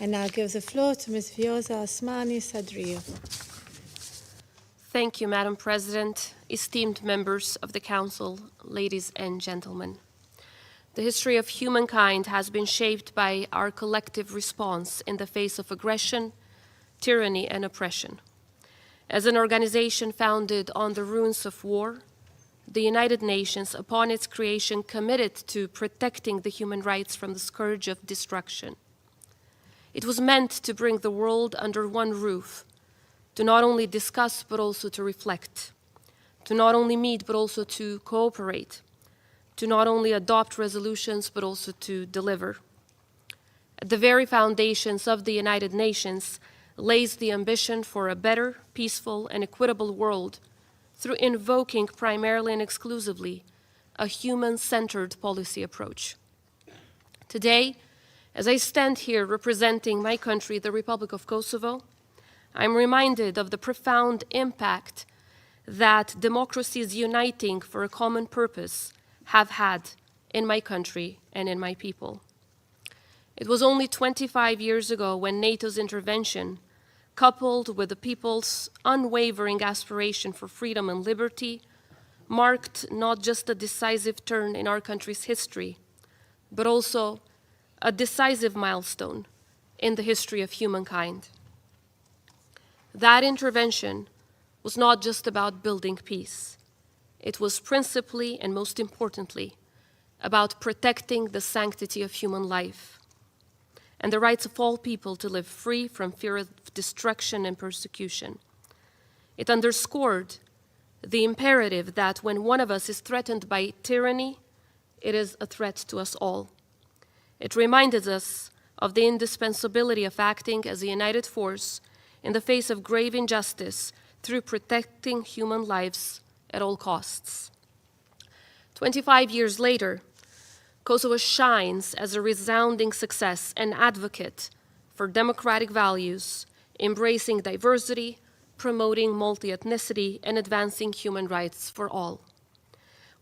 I now give the floor to Ms. Vjosa Osmani Sadriou. Thank you, Madam President, esteemed members of the Council, ladies and gentlemen. The history of humankind has been shaped by our collective response in the face of aggression, tyranny, and oppression. As an organization founded on the ruins of war, the United Nations, upon its creation, committed to protecting the human rights from the scourge of destruction. It was meant to bring the world under one roof, to not only discuss but also to reflect, to not only meet but also to cooperate, to not only adopt resolutions but also to deliver. At the very foundations of the United Nations lays the ambition for a better, peaceful, and equitable world through invoking primarily and exclusively a human-centered policy approach. Today, as I stand here representing my country, the Republic of Kosovo, I'm reminded of the profound impact that democracies uniting for a common purpose have had in my country and in my people. It was only 25 years ago when NATO's intervention, coupled with the people's unwavering aspiration for freedom and liberty, marked not just a decisive turn in our country's history, but also a decisive milestone in the history of humankind. That intervention was not just about building peace. It was principally and most importantly about protecting the sanctity of human life and the rights of all people to live free from fear of destruction and persecution. It underscored the imperative that when one of us is threatened by tyranny, it is a threat to us all. It reminded us of the indispensability of acting as a united force in the face of grave injustice through protecting human lives at all costs. 25 years later, Kosovo shines as a resounding success and advocate for democratic values, embracing diversity, promoting multi-ethnicity, and advancing human rights for all.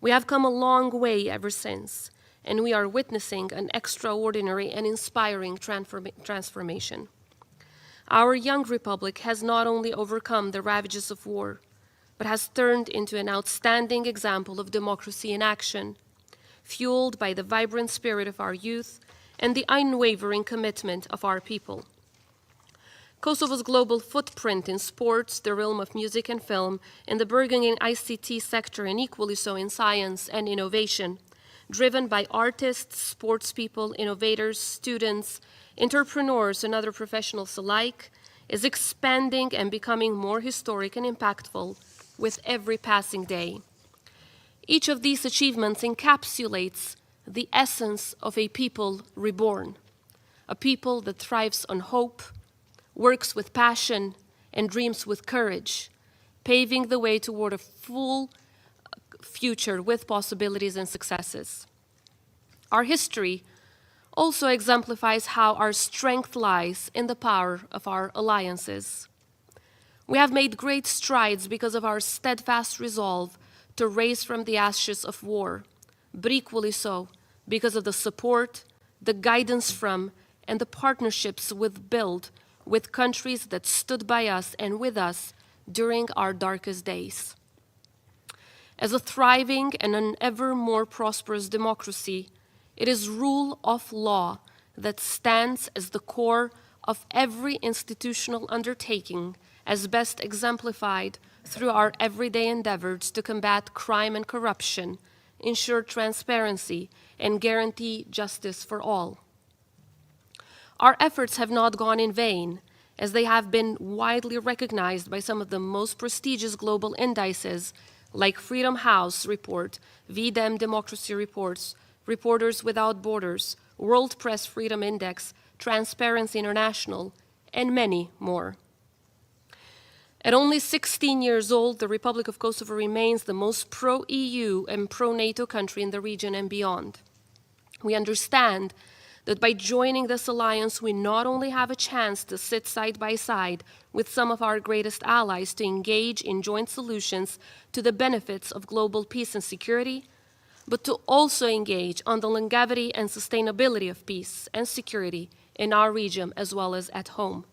We have come a long way ever since, and we are witnessing an extraordinary and inspiring transformation. Our young republic has not only overcome the ravages of war, but has turned into an outstanding example of democracy in action, fueled by the vibrant spirit of our youth and the unwavering commitment of our people. Kosovo's global footprint in sports, the realm of music and film, in the burgeoning ICT sector, and equally so in science and innovation, driven by artists, sports people, innovators, students, entrepreneurs, and other professionals alike, is expanding and becoming more historic and impactful with every passing day. Each of these achievements encapsulates the essence of a people reborn, a people that thrives on hope, works with passion, and dreams with courage, paving the way toward a full future with possibilities and successes. Our history also exemplifies how our strength lies in the power of our alliances. We have made great strides because of our steadfast resolve to raise from the ashes of war, but equally so because of the support, the guidance from, and the partnerships we've built with countries that stood by us and with us during our darkest days. As a thriving and an ever more prosperous democracy, it is rule of law that stands as the core of every institutional undertaking, as best exemplified through our everyday endeavors to combat crime and corruption, ensure transparency, and guarantee justice for all. Our efforts have not gone in vain, as they have been widely recognized by some of the most prestigious global indices like Freedom House Report, VDEM Democracy Reports, Reporters Without Borders, World Press Freedom Index, Transparency International, and many more. At only 16 years old, the Republic of Kosovo remains the most pro-EU and pro-NATO country in the region and beyond. We understand that by joining this alliance, we not only have a chance to sit side by side with some of our greatest allies to engage in joint solutions to the benefits of global peace and security, but to also engage on the longevity and sustainability of peace and security in our region as well as at home.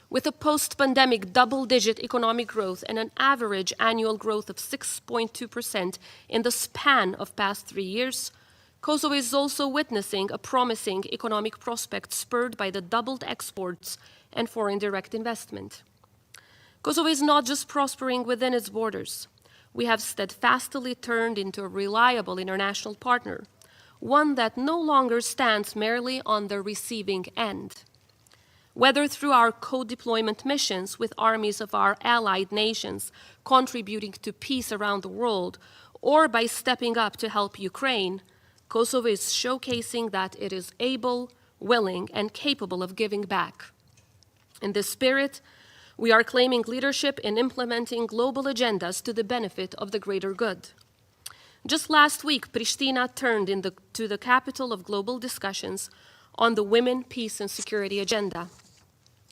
With a post-pandemic double-digit economic growth and an average annual growth of 6.2% in the span of past 3 years, Kosovo is also witnessing a promising economic prospect spurred by the doubled exports and foreign direct investment. Kosovo is not just prospering within its borders. We have steadfastly turned into a reliable international partner, one that no longer stands merely on the receiving end. Whether through our co-deployment missions with armies of our allied nations contributing to peace around the world, or by stepping up to help Ukraine, Kosovo is showcasing that it is able, willing, and capable of giving back. In this spirit, we are claiming leadership in implementing global agendas to the benefit of the greater good. Just last week, Pristina turned to the capital of global discussions on the Women, Peace, and Security agenda.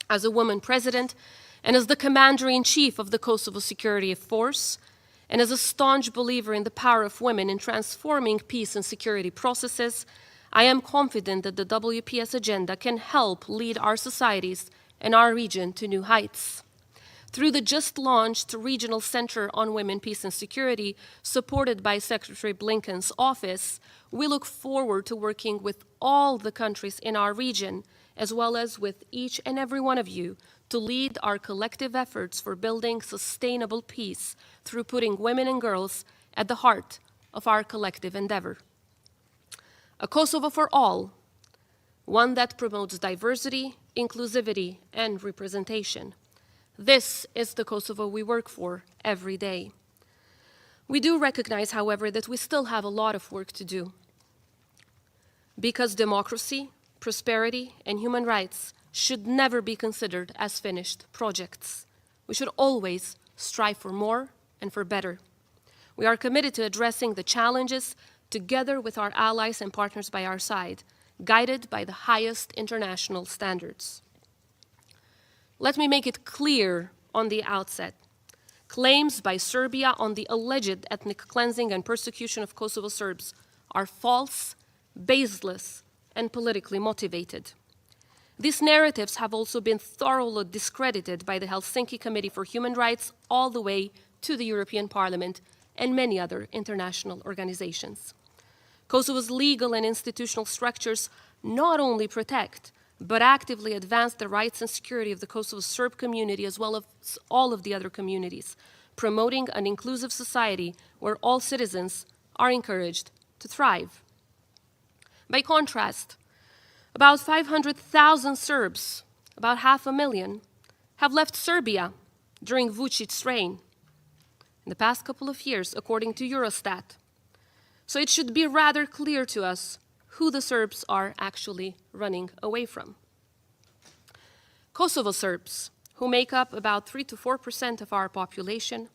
As a woman president, and as the commander-in-chief of the Kosovo Security Force, and as a staunch believer in the power of women in transforming peace and security processes, I am confident that the WPS agenda can help lead our societies and our region to new heights. Through the just-launched Regional Center on Women, Peace and Security, supported by Secretary Blinken's office, we look forward to working with all the countries in our region, as well as with each and every one of you, to lead our collective efforts for building sustainable peace through putting women and girls at the heart of our collective endeavor. A Kosovo for all, one that promotes diversity, inclusivity, and representation. This is the Kosovo we work for every day. We do recognize, however, that we still have a lot of work to do, because democracy, prosperity, and human rights should never be considered as finished projects. We should always strive for more and for better. We are committed to addressing the challenges together with our allies and partners by our side, guided by the highest international standards. Let me make it clear on the outset. Claims by Serbia on the alleged ethnic cleansing and persecution of Kosovo Serbs are false, baseless, and politically motivated. These narratives have also been thoroughly discredited by the Helsinki Committee for Human Rights all the way to the European Parliament and many other international organizations. Kosovo's legal and institutional structures not only protect, but actively advance the rights and security of the Kosovo Serb community as well as all of the other communities, promoting an inclusive society where all citizens are encouraged to thrive. By contrast, about 500,000 Serbs, about 500,000, have left Serbia during Vuçic's reign in the past couple of years, according to Eurostat. So it should be rather clear to us who the Serbs are actually running away from. Kosovo Serbs, who make up about 3 to 4% of our population,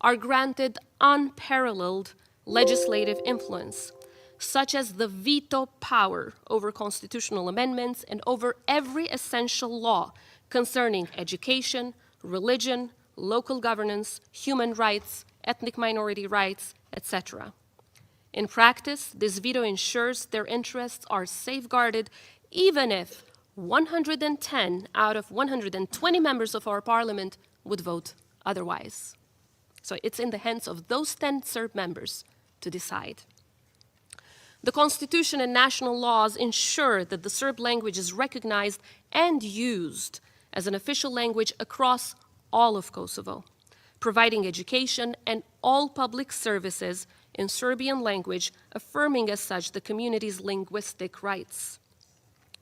are granted unparalleled legislative influence, such as the veto power over constitutional amendments and over every essential law concerning education, religion, local governance, human rights, ethnic minority rights, etc. In practice, this veto ensures their interests are safeguarded even if 110 out of 120 members of our parliament would vote otherwise. So it's in the hands of those 10 Serb members to decide. The Constitution and national laws ensure that the Serb language is recognized and used as an official language across all of Kosovo, providing education and all public services in Serbian language, affirming as such the community's linguistic rights.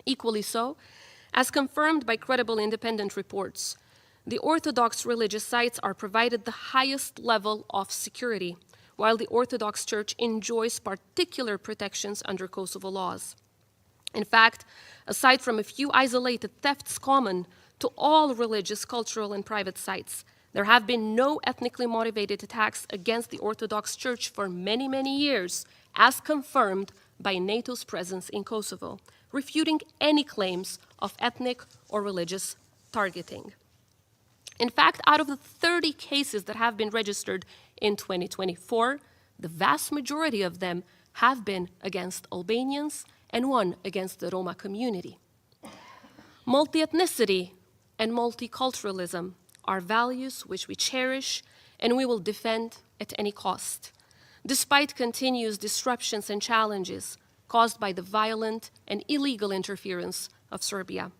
Equally so, as confirmed by credible independent reports, the Orthodox religious sites are provided the highest level of security, while the Orthodox Church enjoys particular protections under Kosovo laws. In fact, aside from a few isolated thefts common to all religious, cultural, and private sites, there have been no ethnically motivated attacks against the Orthodox Church for many, many years, as confirmed by NATO's presence in Kosovo, refuting any claims of ethnic or religious targeting. In fact, out of the 30 cases that have been registered in 2024, the vast majority of them have been against Albanians and one against the Roma community. Multi-ethnicity and multiculturalism are values which we cherish and we will defend at any cost, despite continuous disruptions and challenges caused by the violent and illegal interference of Serbia.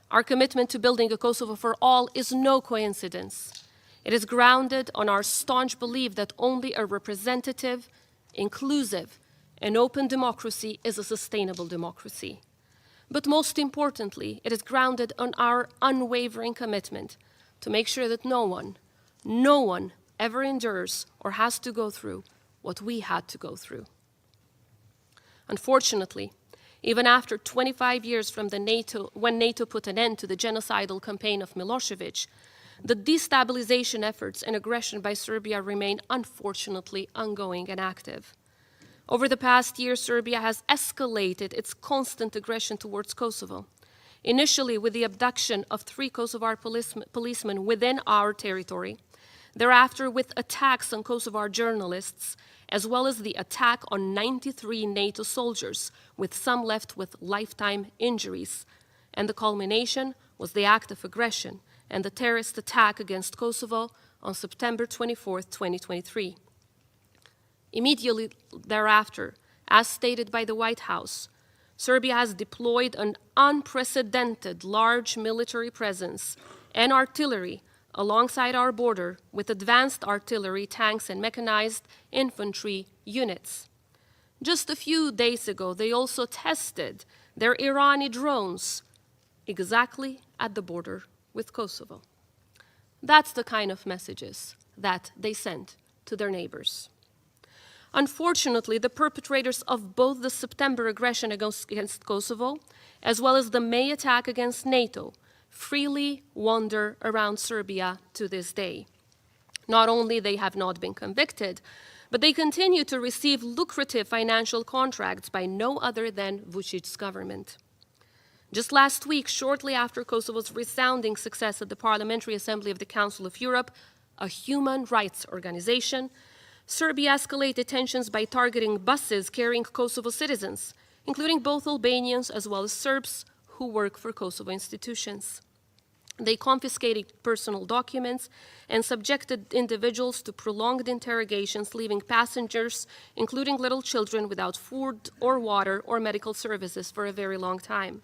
Our commitment to building a Kosovo for all is no coincidence. It is grounded on our staunch belief that only a representative, inclusive, and open democracy is a sustainable democracy. But most importantly, it is grounded on our unwavering commitment to make sure that no one ever endures or has to go through what we had to go through. Unfortunately, even after 25 years from when NATO put an end to the genocidal campaign of Milosevic, the destabilization efforts and aggression by Serbia remain unfortunately ongoing and active. Over the past year, Serbia has escalated its constant aggression towards Kosovo, initially with the abduction of 3 Kosovar policemen within our territory, thereafter with attacks on Kosovar journalists, as well as the attack on 93 NATO soldiers, with some left with lifetime injuries. And the culmination was the act of aggression and the terrorist attack against Kosovo on September 24, 2023. Immediately thereafter, as stated by the White House, Serbia has deployed an unprecedented large military presence and artillery alongside our border with advanced artillery, tanks, and mechanized infantry units. Just a few days ago, they also tested their Irani drones exactly at the border with Kosovo. That's the kind of messages that they sent to their neighbors. Unfortunately, the perpetrators of both the September aggression against Kosovo, as well as the May attack against NATO, freely wander around Serbia to this day. Not only they have not been convicted, but they continue to receive lucrative financial contracts by no other than Vuçic's government. Just last week, shortly after Kosovo's resounding success at the Parliamentary Assembly of the Council of Europe, a human rights organization, Serbia escalated tensions by targeting buses carrying Kosovo citizens, including both Albanians as well as Serbs who work for Kosovo institutions. They confiscated personal documents and subjected individuals to prolonged interrogations, leaving passengers, including little children, without food or water or medical services for a very long time.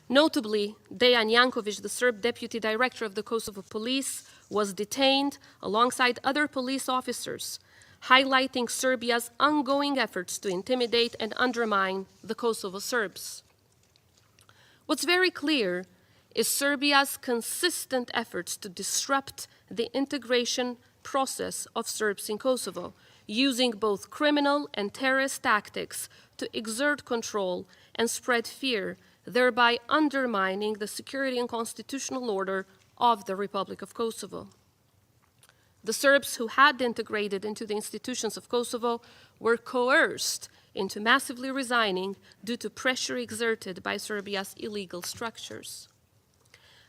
Notably, Dejan Jankovic, the Serb deputy director of the Kosovo police, was detained alongside other police officers, highlighting Serbia's ongoing efforts to intimidate and undermine the Kosovo Serbs. What's very clear is Serbia's consistent efforts to disrupt the integration process of Serbs in Kosovo, using both criminal and terrorist tactics to exert control and spread fear, thereby undermining the security and constitutional order of the Republic of Kosovo. The Serbs who had integrated into the institutions of Kosovo were coerced into massively resigning due to pressure exerted by Serbia's illegal structures.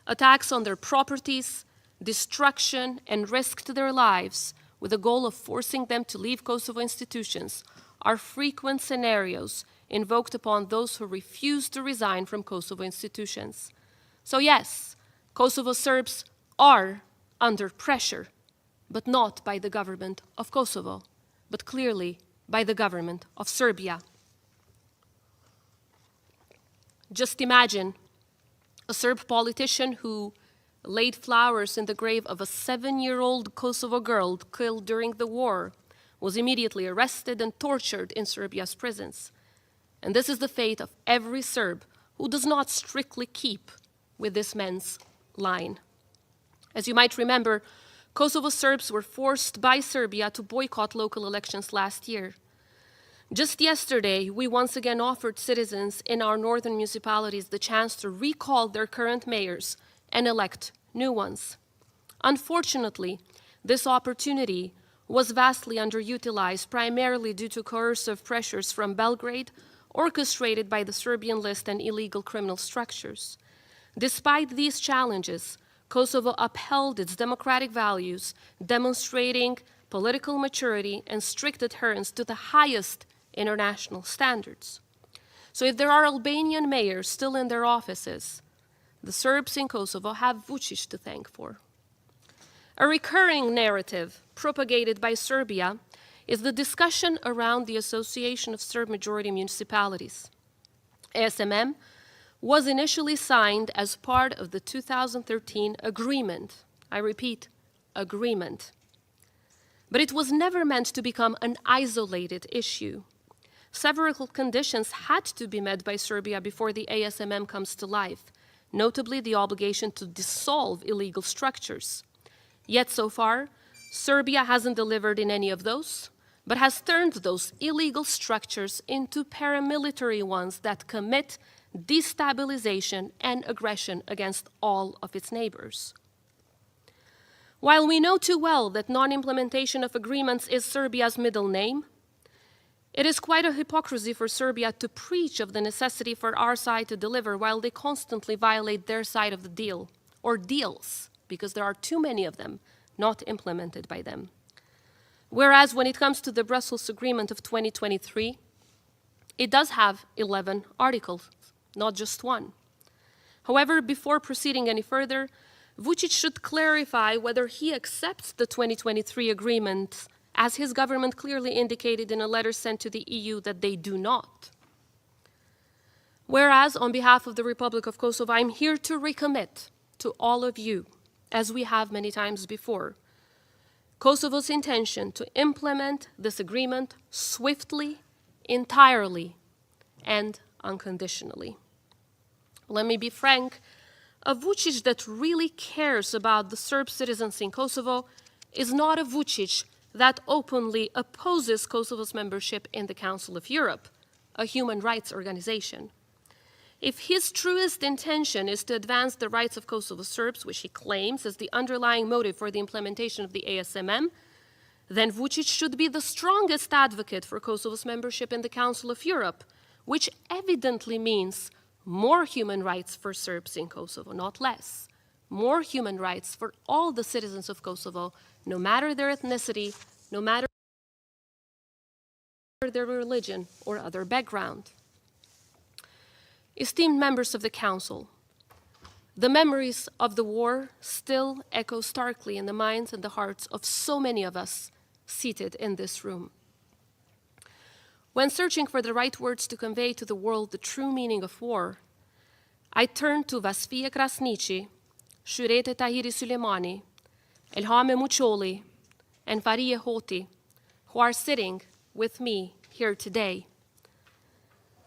Attacks on their properties, destruction, and risk to their lives with the goal of forcing them to leave Kosovo institutions are frequent scenarios invoked upon those who refuse to resign from Kosovo institutions. So yes, Kosovo Serbs are under pressure, but not by the government of Kosovo, but clearly by the government of Serbia. Just imagine a Serb politician who laid flowers in the grave of a 7-year-old Kosovo girl killed during the war was immediately arrested and tortured in Serbia's prisons. And this is the fate of every Serb who does not strictly keep with this man's line. As you might remember, Kosovo Serbs were forced by Serbia to boycott local elections last year. Just yesterday, we once again offered citizens in our northern municipalities the chance to recall their current mayors and elect new ones. Unfortunately, this opportunity was vastly underutilized, primarily due to coercive pressures from Belgrade, orchestrated by the Serbian list and illegal criminal structures. Despite these challenges, Kosovo upheld its democratic values, demonstrating political maturity and strict adherence to the highest international standards. So if there are Albanian mayors still in their offices, the Serbs in Kosovo have Vuçiq to thank for. A recurring narrative propagated by Serbia is the discussion around the Association of Serb-Majority Municipalities. ASMM was initially signed as part of the 2013 agreement. I repeat, agreement. But it was never meant to become an isolated issue. Several conditions had to be met by Serbia before the ASMM comes to life, notably the obligation to dissolve illegal structures. Yet so far, Serbia hasn't delivered in any of those, but has turned those illegal structures into paramilitary ones that commit destabilization and aggression against all of its neighbors. While we know too well that non-implementation of agreements is Serbia's middle name, it is quite a hypocrisy for Serbia to preach of the necessity for our side to deliver while they constantly violate their side of the deal, or deals, because there are too many of them not implemented by them. Whereas when it comes to the Brussels Agreement of 2023, it does have 11 articles, not just one. However, before proceeding any further, Vučić should clarify whether he accepts the 2023 agreement, as his government clearly indicated in a letter sent to the EU that they do not. Whereas, on behalf of the Republic of Kosovo, I'm here to recommit to all of you, as we have many times before, Kosovo's intention to implement this agreement swiftly, entirely, and unconditionally. Let me be frank, a Vučić that really cares about the Serb citizens in Kosovo is not a Vučić that openly opposes Kosovo's membership in the Council of Europe, a human rights organization. If his truest intention is to advance the rights of Kosovo Serbs, which he claims is the underlying motive for the implementation of the ASMM, then Vučić should be the strongest advocate for Kosovo's membership in the Council of Europe, which evidently means more human rights for Serbs in Kosovo, not less. More human rights for all the citizens of Kosovo, no matter their ethnicity, no matter their religion or other background. Esteemed members of the Council, the memories of the war still echo starkly in the minds and the hearts of so many of us seated in this room. When searching for the right words to convey to the world the true meaning of war, I turned to Vasfije Krasniqi, Shyrete Tahiri Sulemani, Elhame Muçoli, and Farie Hoti, who are sitting with me here today.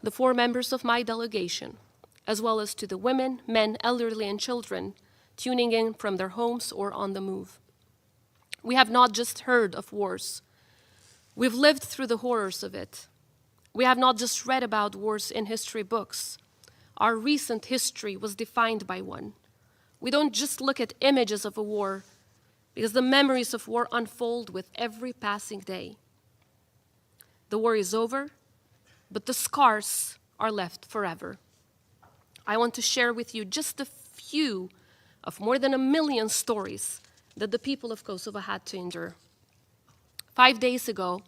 The 4 members of my delegation, as well as to the women, men, elderly, and children tuning in from their homes or on the move. We have not just heard of wars. We've lived through the horrors of it. We have not just read about wars in history books. Our recent history was defined by one. We don't just look at images of a war, because the memories of war unfold with every passing day. The war is over, but the scars are left forever. I want to share with you just a few of more than 1 million stories that the people of Kosovo had to endure. 5 days ago,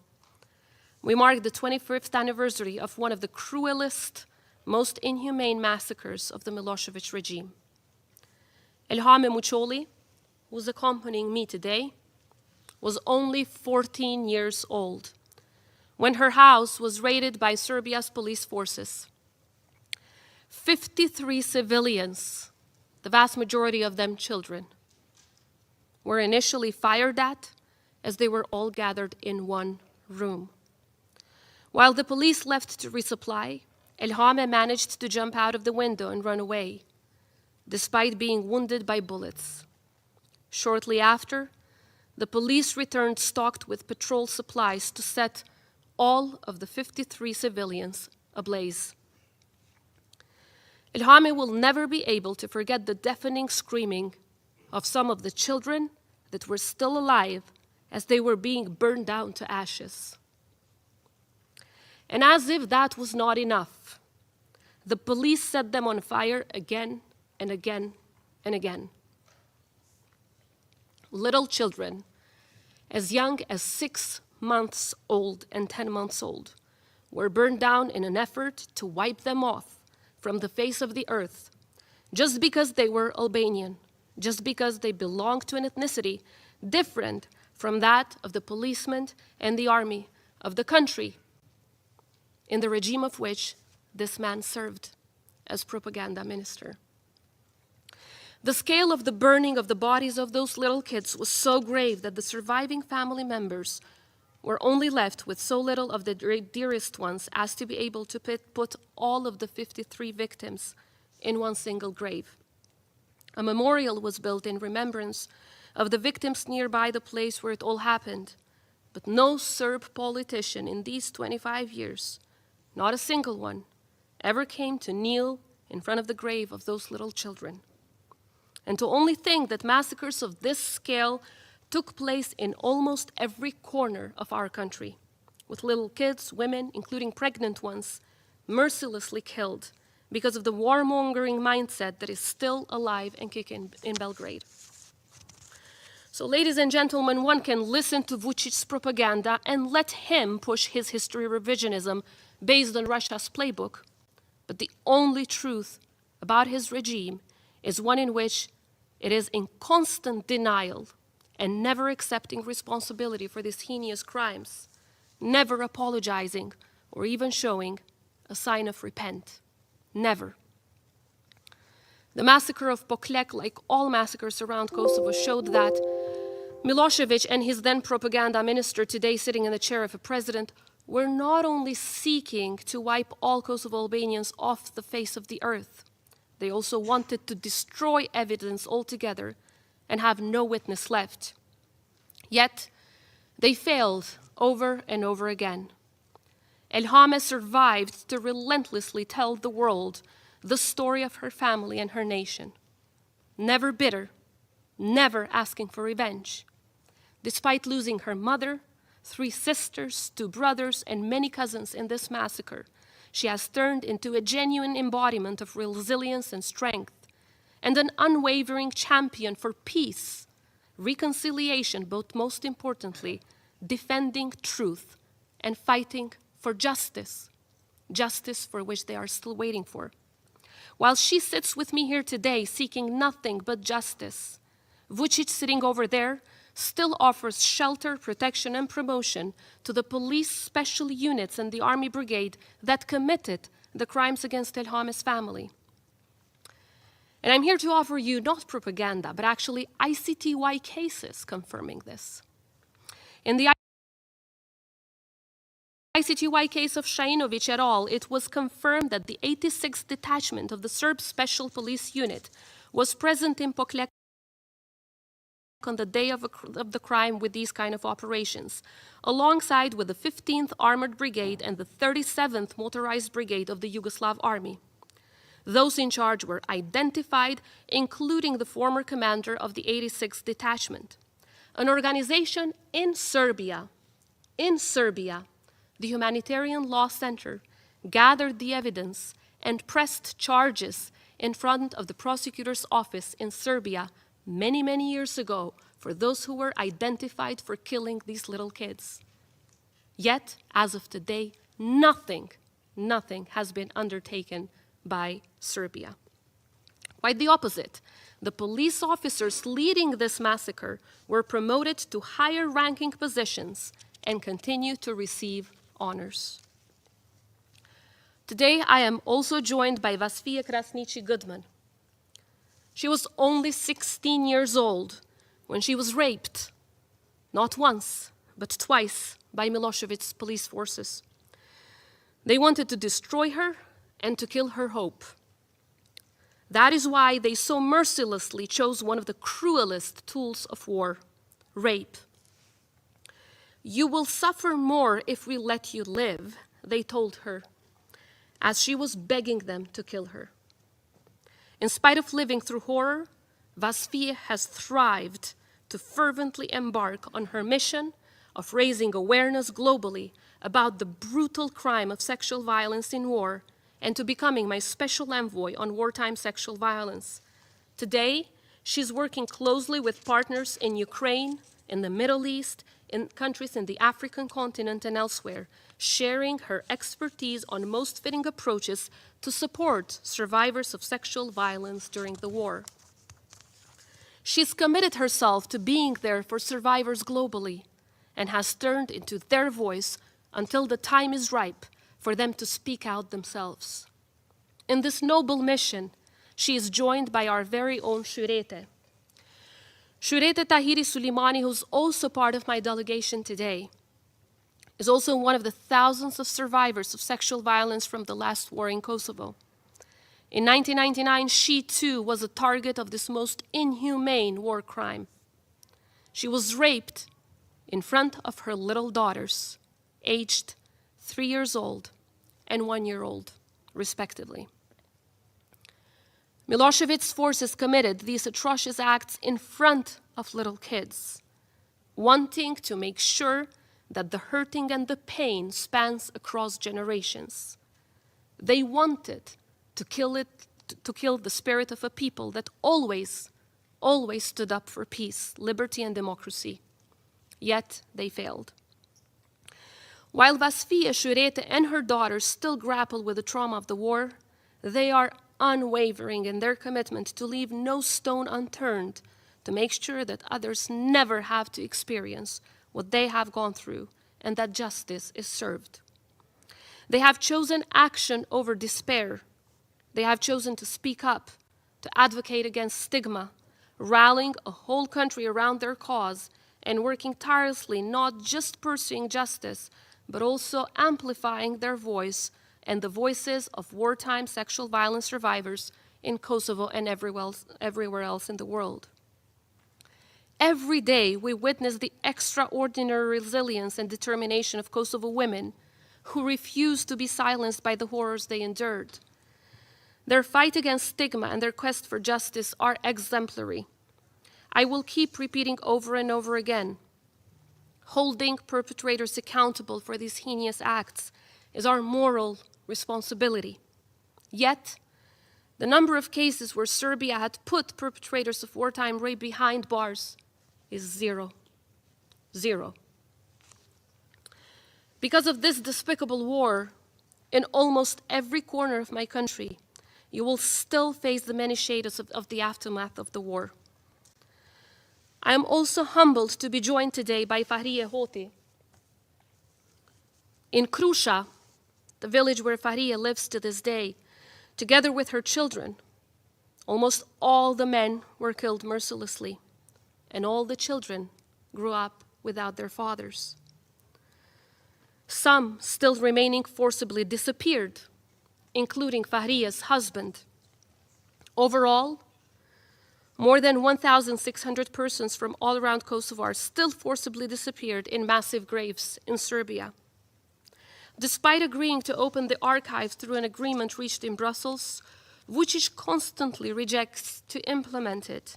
we marked the 25th anniversary of one of the cruelest, most inhumane massacres of the Milosevic regime. Elhame Muçoli, who's accompanying me today, was only 14 years old when her house was raided by Serbia's police forces. 53 civilians, the vast majority of them children, were initially fired at as they were all gathered in one room. While the police left to resupply, Elhame managed to jump out of the window and run away, despite being wounded by bullets. Shortly after, the police returned stocked with patrol supplies to set all of the 53 civilians ablaze. Elhame will never be able to forget the deafening screaming of some of the children that were still alive as they were being burned down to ashes. And as if that was not enough, the police set them on fire again and again and again. Little children, as young as 6 months old and 10 months old, were burned down in an effort to wipe them off from the face of the earth, just because they were Albanian, just because they belonged to an ethnicity different from that of the policemen and the army of the country in the regime of which this man served as propaganda minister. The scale of the burning of the bodies of those little kids was so grave that the surviving family members were only left with so little of the dearest ones as to be able to put all of the 53 victims in one single grave. A memorial was built in remembrance of the victims nearby the place where it all happened, but no Serb politician in these 25 years, not a single one, ever came to kneel in front of the grave of those little children. And to only think that massacres of this scale took place in almost every corner of our country, with little kids, women, including pregnant ones, mercilessly killed because of the warmongering mindset that is still alive and kicking in Belgrade. So, ladies and gentlemen, one can listen to Vuçic's propaganda and let him push his history revisionism based on Russia's playbook, but the only truth about his regime is one in which it is in constant denial and never accepting responsibility for these heinous crimes, never apologizing or even showing a sign of repent. Never. The massacre of Vuçiq, like all massacres around Kosovo, showed that Milosevic and his then propaganda minister, today sitting in the chair of a president, were not only seeking to wipe all Kosovo Albanians off the face of the earth, they also wanted to destroy evidence altogether and have no witness left. Yet, they failed over and over again. Elhame survived to relentlessly tell the world the story of her family and her nation, never bitter, never asking for revenge. Despite losing her mother, 3 sisters, 2 brothers, and many cousins in this massacre, she has turned into a genuine embodiment of resilience and strength, and an unwavering champion for peace, reconciliation, but most importantly, defending truth and fighting for justice, justice for which they are still waiting for. While she sits with me here today seeking nothing but justice, Vuçiq, sitting over there, still offers shelter, protection, and promotion to the police special units and the army brigade that committed the crimes against Elhame's family. And I'm here to offer you not propaganda, but actually ICTY cases confirming this. In the ICTY case of Shajinovic et al., it was confirmed that the 86th detachment of the Serb Special Police Unit was present in Vuçiq on the day of the crime with these kind of operations, alongside with the 15th Armored Brigade and the 37th Motorized Brigade of the Yugoslav Army. Those in charge were identified, including the former commander of the 86th Detachment. An organization in Serbia, the Humanitarian Law Center, gathered the evidence and pressed charges in front of the prosecutor's office in Serbia many, many years ago for those who were identified for killing these little kids. Yet, as of today, nothing has been undertaken by Serbia. Quite the opposite. The police officers leading this massacre were promoted to higher ranking positions and continue to receive honors. Today, I am also joined by Vasfia Krasniqi-Goodman. She was only 16 years old when she was raped, not once, but twice, by Milosevic's police forces. They wanted to destroy her and to kill her hope. That is why they so mercilessly chose one of the cruelest tools of war, rape. "You will suffer more if we let you live," they told her, as she was begging them to kill her. In spite of living through horror, Vasfia has thrived to fervently embark on her mission of raising awareness globally about the brutal crime of sexual violence in war and to becoming my special envoy on wartime sexual violence. Today, she's working closely with partners in Ukraine, in the Middle East, in countries in the African continent and elsewhere, sharing her expertise on most fitting approaches to support survivors of sexual violence during the war. She's committed herself to being there for survivors globally and has turned into their voice until the time is ripe for them to speak out themselves. In this noble mission, she is joined by our very own Shurete. Shurete Tahiri Suleimani, who's also part of my delegation today, is also one of the thousands of survivors of sexual violence from the last war in Kosovo. In 1999, she too was a target of this most inhumane war crime. She was raped in front of her little daughters, aged 3 years old and 1 year old, respectively. Milosevic's forces committed these atrocious acts in front of little kids, wanting to make sure that the hurting and the pain spans across generations. They wanted to kill the spirit of a people that always stood up for peace, liberty, and democracy. Yet they failed. While Vasfia, Shurete, and her daughters still grapple with the trauma of the war, they are unwavering in their commitment to leave no stone unturned to make sure that others never have to experience what they have gone through and that justice is served. They have chosen action over despair. They have chosen to speak up, to advocate against stigma, rallying a whole country around their cause and working tirelessly, not just pursuing justice, but also amplifying their voice and the voices of wartime sexual violence survivors in Kosovo and everywhere else in the world. Every day, we witness the extraordinary resilience and determination of Kosovo women who refuse to be silenced by the horrors they endured. Their fight against stigma and their quest for justice are exemplary. I will keep repeating over and over again, holding perpetrators accountable for these heinous acts is our moral responsibility. Yet, the number of cases where Serbia had put perpetrators of wartime rape behind bars is zero. Zero. Because of this despicable war, in almost every corner of my country, you will still face the many shades of the aftermath of the war. I am also humbled to be joined today by Fahriye Hoti. In Krusha, the village where Fahriye lives to this day, together with her children, almost all the men were killed mercilessly, and all the children grew up without their fathers. Some still remaining forcibly disappeared, including Fahriye's husband. Overall, more than 1,600 persons from all around Kosovo are still forcibly disappeared in massive graves in Serbia. Despite agreeing to open the archive through an agreement reached in Brussels, Vuçiq constantly rejects to implement it.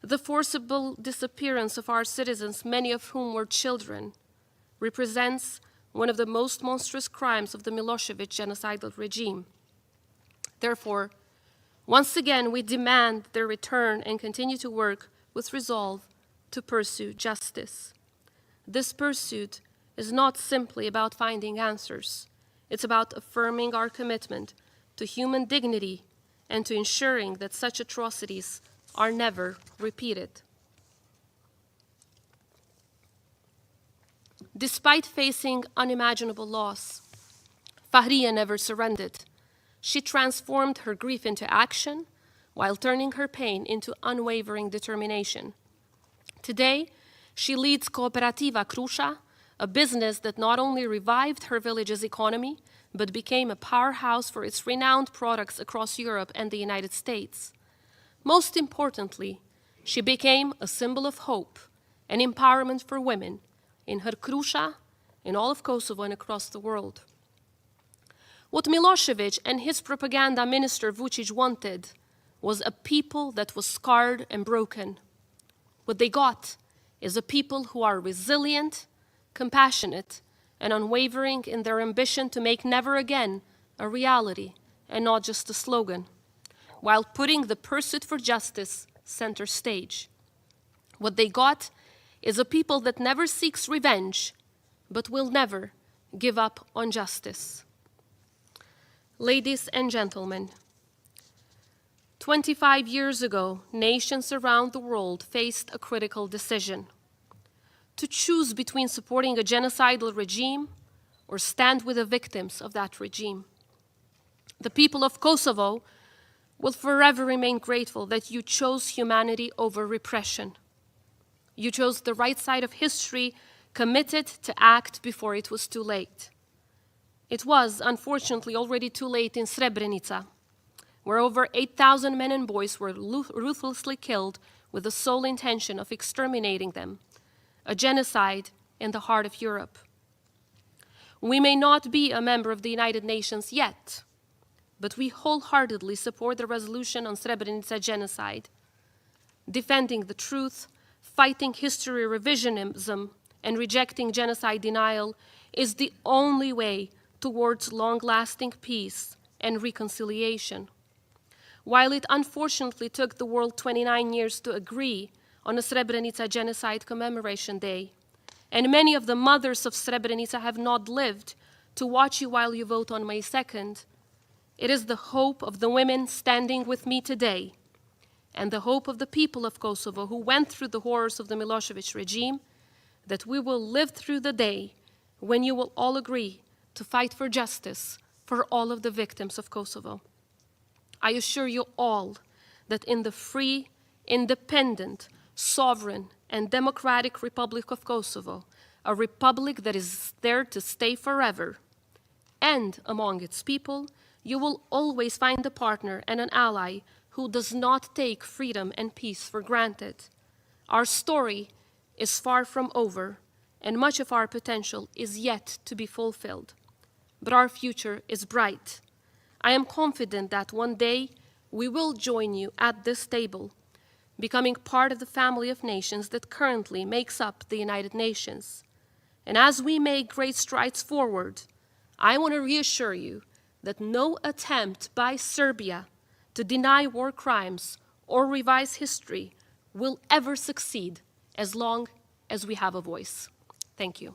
The forcible disappearance of our citizens, many of whom were children, represents one of the most monstrous crimes of the Milosevic genocidal regime. Therefore, once again, we demand their return and continue to work with resolve to pursue justice. This pursuit is not simply about finding answers. It's about affirming our commitment to human dignity and to ensuring that such atrocities are never repeated. Despite facing unimaginable loss, Fahriye never surrendered. She transformed her grief into action while turning her pain into unwavering determination. Today, she leads Cooperativa Krusha, a business that not only revived her village's economy, but became a powerhouse for its renowned products across Europe and the United States. Most importantly, she became a symbol of hope and empowerment for women in her Krusha, in all of Kosovo, and across the world. What Milosevic and his propaganda minister Vuçiq wanted was a people that was scarred and broken. What they got is a people who are resilient, compassionate, and unwavering in their ambition to make never again a reality and not just a slogan, while putting the pursuit for justice center stage. What they got is a people that never seeks revenge, but will never give up on justice. Ladies and gentlemen, 25 years ago, nations around the world faced a critical decision: to choose between supporting a genocidal regime or stand with the victims of that regime. The people of Kosovo will forever remain grateful that you chose humanity over repression. You chose the right side of history, committed to act before it was too late. It was, unfortunately, already too late in Srebrenica, where over 8,000 men and boys were ruthlessly killed with the sole intention of exterminating them, a genocide in the heart of Europe. We may not be a member of the United Nations yet, but we wholeheartedly support the resolution on Srebrenica genocide. Defending the truth, fighting history revisionism, and rejecting genocide denial is the only way towards long-lasting peace and reconciliation. While it unfortunately took the world 29 years to agree on a Srebrenica Genocide Commemoration Day, and many of the mothers of Srebrenica have not lived to watch you while you vote on May 2nd, it is the hope of the women standing with me today, and the hope of the people of Kosovo who went through the horrors of the Milosevic regime, that we will live through the day when you will all agree to fight for justice for all of the victims of Kosovo. I assure you all that in the free, independent, sovereign, and democratic Republic of Kosovo, a republic that is there to stay forever, and among its people, you will always find a partner and an ally who does not take freedom and peace for granted. Our story is far from over, and much of our potential is yet to be fulfilled. But our future is bright. I am confident that one day we will join you at this table, becoming part of the family of nations that currently makes up the United Nations. And as we make great strides forward, I want to reassure you that no attempt by Serbia to deny war crimes or revise history will ever succeed as long as we have a voice. Thank you.